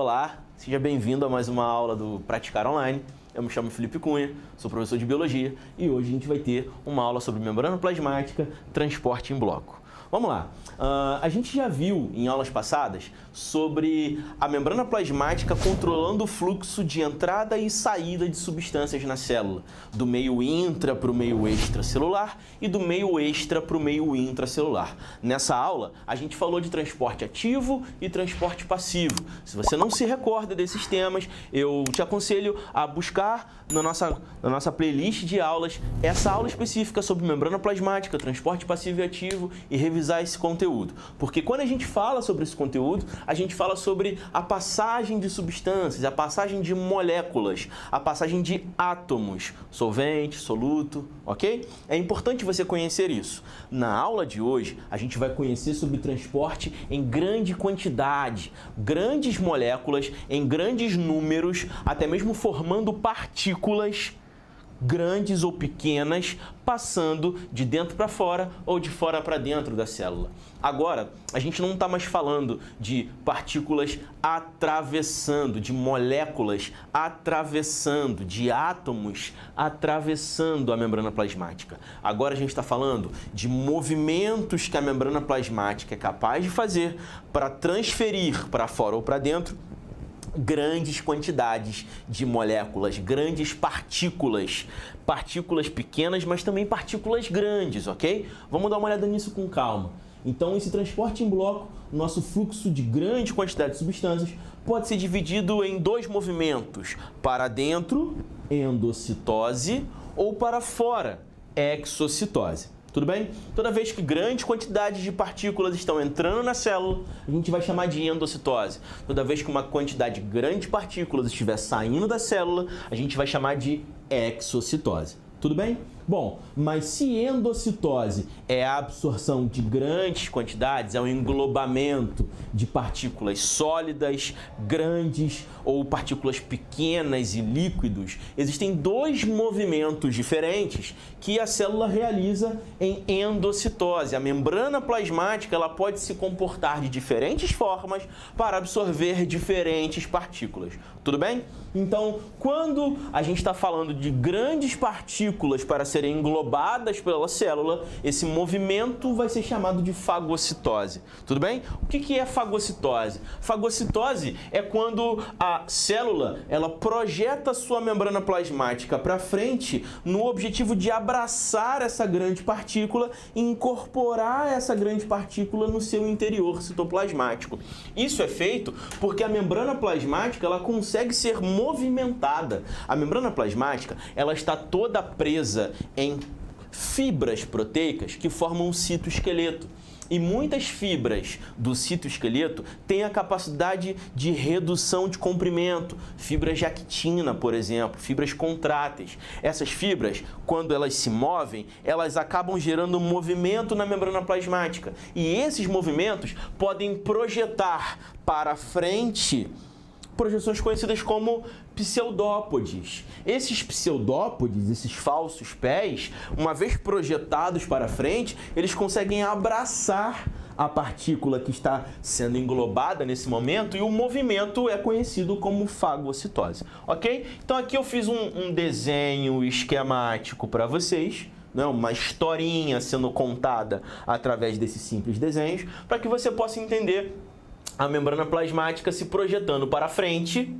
Olá, seja bem-vindo a mais uma aula do Praticar Online. Eu me chamo Felipe Cunha, sou professor de Biologia e hoje a gente vai ter uma aula sobre membrana plasmática, transporte em bloco. Vamos lá, a gente já viu em aulas passadas sobre a membrana plasmática controlando o fluxo de entrada e saída de substâncias na célula, do meio intra para o meio extracelular e do meio extra para o meio intracelular. Nessa aula, a gente falou de transporte ativo e transporte passivo. Se você não se recorda desses temas, eu te aconselho a buscar na nossa playlist de aulas essa aula específica sobre membrana plasmática, transporte passivo e ativo e revisar esse conteúdo. Porque quando a gente fala sobre esse conteúdo, a gente fala sobre a passagem de substâncias, a passagem de moléculas, a passagem de átomos, solvente, soluto, ok? É importante você conhecer isso. Na aula de hoje, a gente vai conhecer sobre transporte em grande quantidade, grandes moléculas, em grandes números, até mesmo formando partículas grandes ou pequenas, passando de dentro para fora ou de fora para dentro da célula. Agora, a gente não está mais falando de partículas atravessando, de moléculas atravessando, de átomos atravessando a membrana plasmática. Agora a gente está falando de movimentos que a membrana plasmática é capaz de fazer para transferir para fora ou para dentro grandes quantidades de moléculas, grandes partículas, partículas pequenas, mas também partículas grandes, ok? Vamos dar uma olhada nisso com calma. Então, esse transporte em bloco, nosso fluxo de grande quantidade de substâncias, pode ser dividido em dois movimentos: para dentro, endocitose, ou para fora, exocitose. Tudo bem? Toda vez que grandes quantidades de partículas estão entrando na célula, a gente vai chamar de endocitose. Toda vez que uma quantidade grande de partículas estiver saindo da célula, a gente vai chamar de exocitose. Tudo bem? Bom, mas se endocitose é a absorção de grandes quantidades, é o englobamento de partículas sólidas, grandes ou partículas pequenas e líquidos, existem dois movimentos diferentes que a célula realiza em endocitose. A membrana plasmática ela pode se comportar de diferentes formas para absorver diferentes partículas. Tudo bem? Então, quando a gente está falando de grandes partículas para serem englobadas pela célula, esse movimento vai ser chamado de fagocitose. Tudo bem? O que é fagocitose? Fagocitose é quando a célula ela projeta sua membrana plasmática para frente no objetivo de abraçar essa grande partícula e incorporar essa grande partícula no seu interior citoplasmático. Isso é feito porque a membrana plasmática ela consegue ser movimentada. A membrana plasmática ela está toda presa em fibras proteicas que formam um citoesqueleto. E muitas fibras do citoesqueleto têm a capacidade de redução de comprimento, fibras de actina, por exemplo, fibras contráteis. Essas fibras, quando elas se movem, elas acabam gerando movimento na membrana plasmática. E esses movimentos podem projetar para frente projeções conhecidas como pseudópodes. Esses pseudópodes, esses falsos pés, uma vez projetados para frente, eles conseguem abraçar a partícula que está sendo englobada nesse momento e o movimento é conhecido como fagocitose, ok? Então aqui eu fiz um desenho esquemático para vocês, né? Uma historinha sendo contada através desses simples desenhos, para que você possa entender a membrana plasmática se projetando para frente,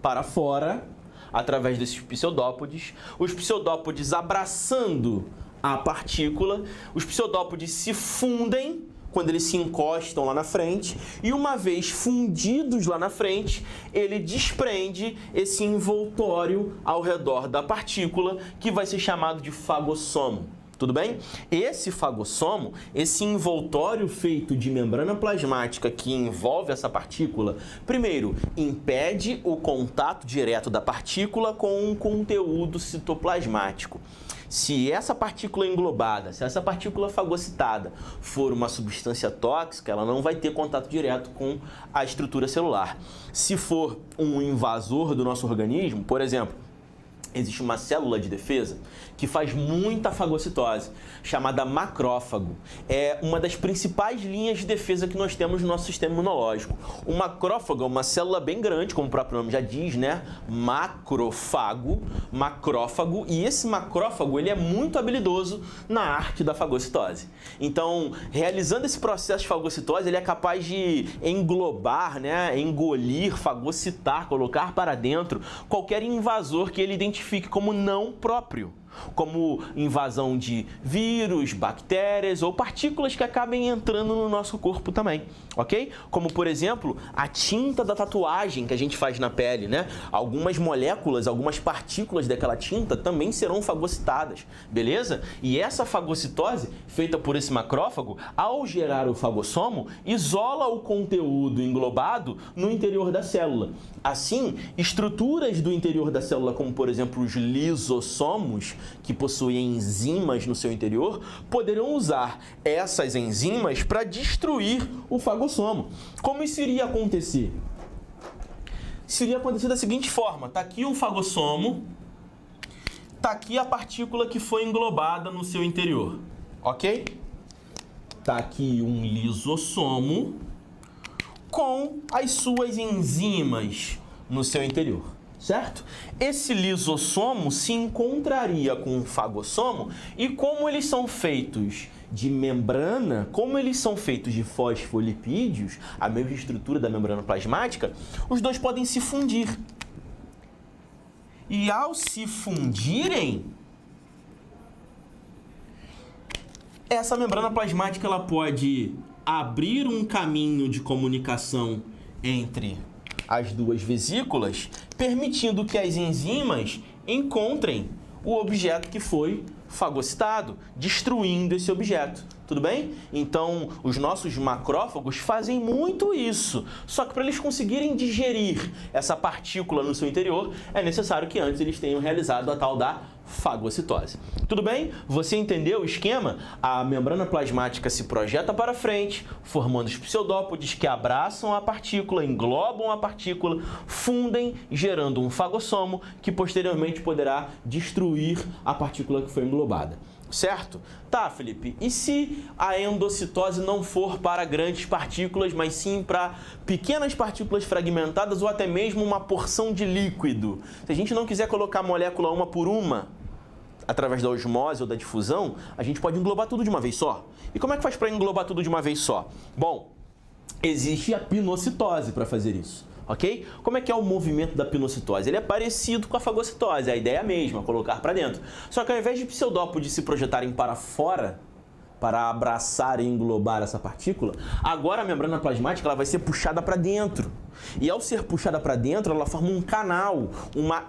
para fora, através desses pseudópodes, os pseudópodes abraçando a partícula, os pseudópodes se fundem quando eles se encostam lá na frente, e uma vez fundidos lá na frente, ele desprende esse envoltório ao redor da partícula, que vai ser chamado de fagossomo. Tudo bem? Esse fagossomo, esse envoltório feito de membrana plasmática que envolve essa partícula, primeiro, impede o contato direto da partícula com um conteúdo citoplasmático. Se essa partícula englobada, se essa partícula fagocitada for uma substância tóxica, ela não vai ter contato direto com a estrutura celular. Se for um invasor do nosso organismo, por exemplo, existe uma célula de defesa que faz muita fagocitose, chamada macrófago. É uma das principais linhas de defesa que nós temos no nosso sistema imunológico. O macrófago é uma célula bem grande, como o próprio nome já diz, né? Macrófago, e esse macrófago ele é muito habilidoso na arte da fagocitose. Então, realizando esse processo de fagocitose, ele é capaz de englobar, né? Engolir, fagocitar, colocar para dentro qualquer invasor que ele identifique como não próprio, como invasão de vírus, bactérias ou partículas que acabem entrando no nosso corpo também, ok? Como, por exemplo, a tinta da tatuagem que a gente faz na pele, né? Algumas moléculas, algumas partículas daquela tinta também serão fagocitadas, beleza? E essa fagocitose, feita por esse macrófago, ao gerar o fagossomo, isola o conteúdo englobado no interior da célula. Assim, estruturas do interior da célula, como, por exemplo, os lisossomos, que possuem enzimas no seu interior, poderão usar essas enzimas para destruir o fagossomo. Como isso iria acontecer? Isso iria acontecer da seguinte forma: está aqui um fagossomo, está aqui a partícula que foi englobada no seu interior, ok? Está aqui um lisossomo com as suas enzimas no seu interior. Certo? Esse lisossomo se encontraria com o fagossomo e como eles são feitos de membrana, como eles são feitos de fosfolipídios, a mesma estrutura da membrana plasmática, os dois podem se fundir. E ao se fundirem, essa membrana plasmática ela pode abrir um caminho de comunicação entre as duas vesículas, permitindo que as enzimas encontrem o objeto que foi fagocitado, destruindo esse objeto. Tudo bem? Então, os nossos macrófagos fazem muito isso. Só que para eles conseguirem digerir essa partícula no seu interior, é necessário que antes eles tenham realizado a tal da fagocitose. Tudo bem? Você entendeu o esquema? A membrana plasmática se projeta para frente, formando os pseudópodes que abraçam a partícula, englobam a partícula, fundem, gerando um fagossomo que posteriormente poderá destruir a partícula que foi englobada. Certo? Tá, Felipe, e se a endocitose não for para grandes partículas, mas sim para pequenas partículas fragmentadas ou até mesmo uma porção de líquido? Se a gente não quiser colocar a molécula uma por uma, através da osmose ou da difusão, a gente pode englobar tudo de uma vez só. E como é que faz para englobar tudo de uma vez só? Bom, existe a pinocitose para fazer isso. Ok? Como é que é o movimento da pinocitose? Ele é parecido com a fagocitose, a ideia é a mesma, colocar para dentro. Só que ao invés de pseudópodes se projetarem para fora, para abraçar e englobar essa partícula, agora a membrana plasmática ela vai ser puxada para dentro. E ao ser puxada para dentro, ela forma um canal, uma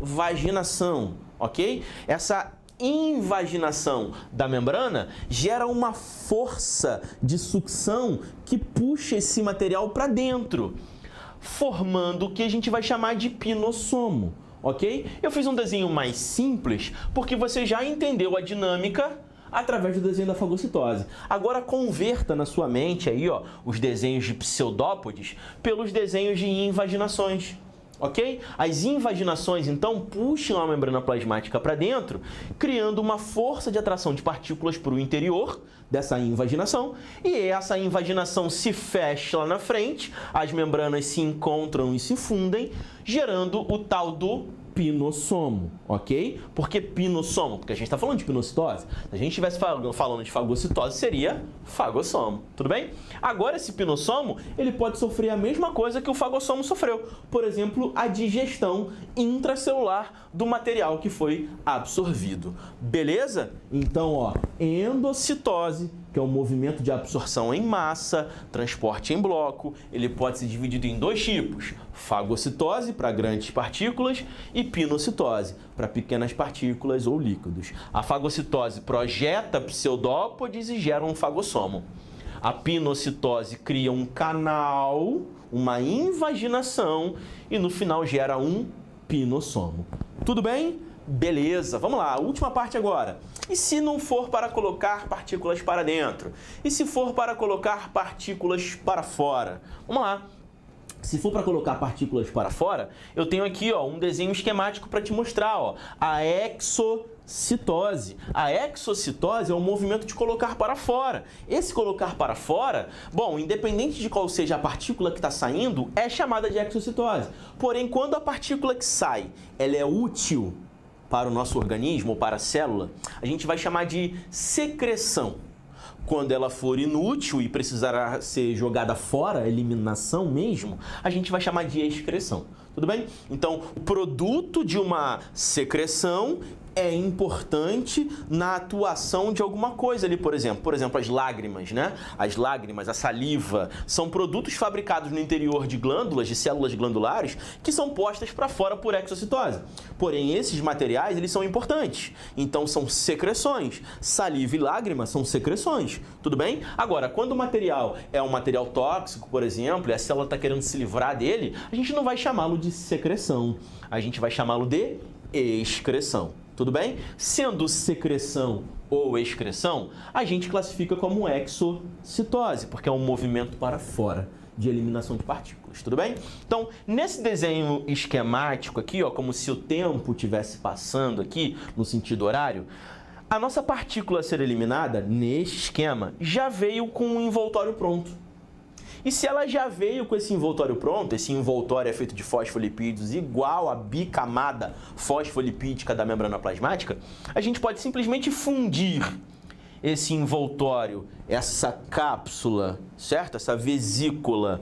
invaginação, ok? Essa invaginação da membrana gera uma força de sucção que puxa esse material para dentro, formando o que a gente vai chamar de pinossomo, ok? Eu fiz um desenho mais simples porque você já entendeu a dinâmica através do desenho da fagocitose. Agora converta na sua mente aí, ó, os desenhos de pseudópodes pelos desenhos de invaginações. Ok? As invaginações, então, puxam a membrana plasmática para dentro, criando uma força de atração de partículas para o interior dessa invaginação, e essa invaginação se fecha lá na frente, as membranas se encontram e se fundem, gerando o tal do pinossomo, ok? Por que pinossomo? Porque a gente está falando de pinocitose. Se a gente estivesse falando de fagocitose, seria fagossomo, tudo bem? Agora, esse pinossomo, ele pode sofrer a mesma coisa que o fagossomo sofreu. Por exemplo, a digestão intracelular do material que foi absorvido. Beleza? Então, ó, endocitose, que é um movimento de absorção em massa, transporte em bloco, ele pode ser dividido em dois tipos: fagocitose, para grandes partículas, e pinocitose, para pequenas partículas ou líquidos. A fagocitose projeta pseudópodes e gera um fagossomo. A pinocitose cria um canal, uma invaginação, e no final gera um pinossomo. Tudo bem? Beleza, vamos lá, a última parte agora. E se não for para colocar partículas para dentro? E se for para colocar partículas para fora? Vamos lá. Se for para colocar partículas para fora, eu tenho aqui um desenho esquemático para te mostrar, a exocitose. A exocitose é o movimento de colocar para fora. Esse colocar para fora, bom, independente de qual seja a partícula que está saindo, é chamada de exocitose. Porém, quando a partícula que sai, ela é útil para o nosso organismo ou para a célula, a gente vai chamar de secreção. Quando ela for inútil e precisará ser jogada fora, eliminação mesmo, a gente vai chamar de excreção. Tudo bem? Então, o produto de uma secreção é importante na atuação de alguma coisa ali, por exemplo, as lágrimas, né? As lágrimas, a saliva, são produtos fabricados no interior de glândulas, de células glandulares, que são postas para fora por exocitose. Porém, esses materiais, eles são importantes. Então, são secreções. Saliva e lágrima são secreções. Tudo bem? Agora, quando o material é um material tóxico, por exemplo, e a célula está querendo se livrar dele, a gente não vai chamá-lo de secreção. A gente vai chamá-lo de excreção. Tudo bem? Sendo secreção ou excreção, a gente classifica como exocitose, porque é um movimento para fora de eliminação de partículas. Tudo bem? Então, nesse desenho esquemático aqui, como se o tempo estivesse passando aqui no sentido horário, a nossa partícula a ser eliminada, neste esquema, já veio com um envoltório pronto. E se ela já veio com esse envoltório pronto, esse envoltório é feito de fosfolipídios igual à bicamada fosfolipídica da membrana plasmática, a gente pode simplesmente fundir esse envoltório, essa cápsula, certo? Essa vesícula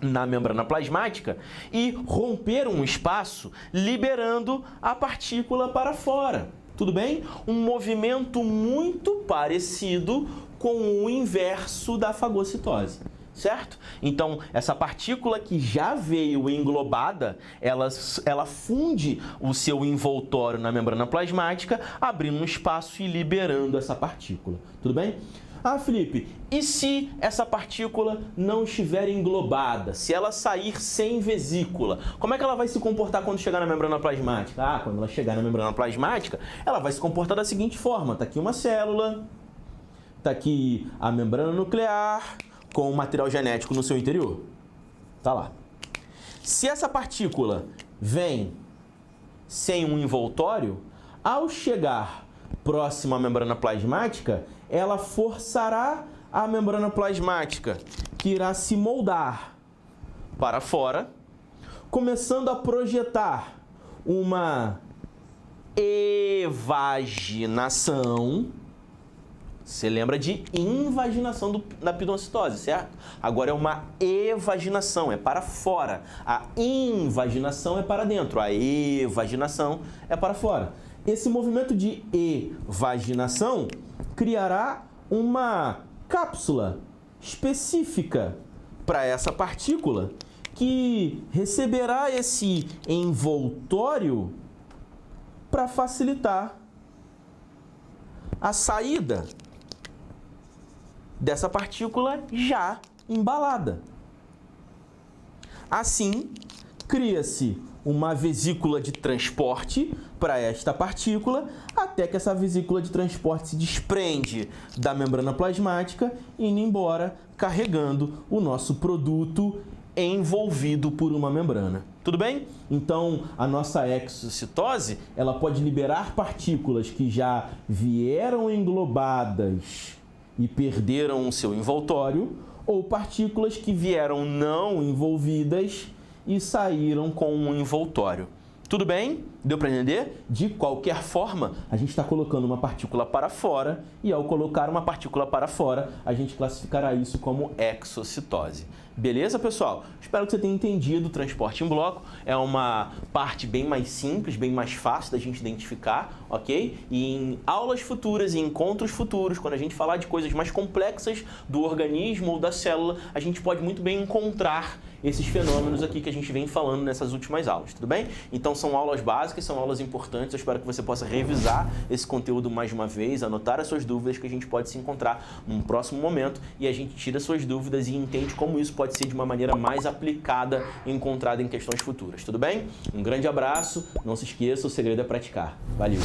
na membrana plasmática e romper um espaço, liberando a partícula para fora. Tudo bem? Um movimento muito parecido com o inverso da fagocitose. Certo? Então, essa partícula que já veio englobada, ela funde o seu envoltório na membrana plasmática, abrindo um espaço e liberando essa partícula. Tudo bem? Ah, Felipe, e se essa partícula não estiver englobada? Se ela sair sem vesícula, como é que ela vai se comportar quando chegar na membrana plasmática? Ah, quando ela chegar na membrana plasmática, ela vai se comportar da seguinte forma. Está aqui uma célula, está aqui a membrana nuclear, com o material genético no seu interior. Tá lá. Se essa partícula vem sem um envoltório, ao chegar próximo à membrana plasmática, ela forçará a membrana plasmática, que irá se moldar para fora, começando a projetar uma evaginação. Você lembra de invaginação da pneumocitose, certo? Agora é uma evaginação, é para fora. A invaginação é para dentro, a evaginação é para fora. Esse movimento de evaginação criará uma cápsula específica para essa partícula que receberá esse envoltório para facilitar a saída dessa partícula já embalada. Assim, cria-se uma vesícula de transporte para esta partícula, até que essa vesícula de transporte se desprende da membrana plasmática, indo embora, carregando o nosso produto envolvido por uma membrana. Tudo bem? Então, a nossa exocitose, ela pode liberar partículas que já vieram englobadas e perderam o seu envoltório, ou partículas que vieram não envolvidas e saíram com um envoltório. Tudo bem? Deu para entender? De qualquer forma, a gente está colocando uma partícula para fora e ao colocar uma partícula para fora, a gente classificará isso como exocitose. Beleza, pessoal? Espero que você tenha entendido o transporte em bloco. É uma parte bem mais simples, bem mais fácil da gente identificar, ok? E em aulas futuras e encontros futuros, quando a gente falar de coisas mais complexas do organismo ou da célula, a gente pode muito bem encontrar esses fenômenos aqui que a gente vem falando nessas últimas aulas, tudo bem? Então são aulas básicas, são aulas importantes, eu espero que você possa revisar esse conteúdo mais uma vez, anotar as suas dúvidas, que a gente pode se encontrar num próximo momento e a gente tira suas dúvidas e entende como isso pode ser de uma maneira mais aplicada e encontrada em questões futuras, tudo bem? Um grande abraço, não se esqueça, o segredo é praticar. Valeu!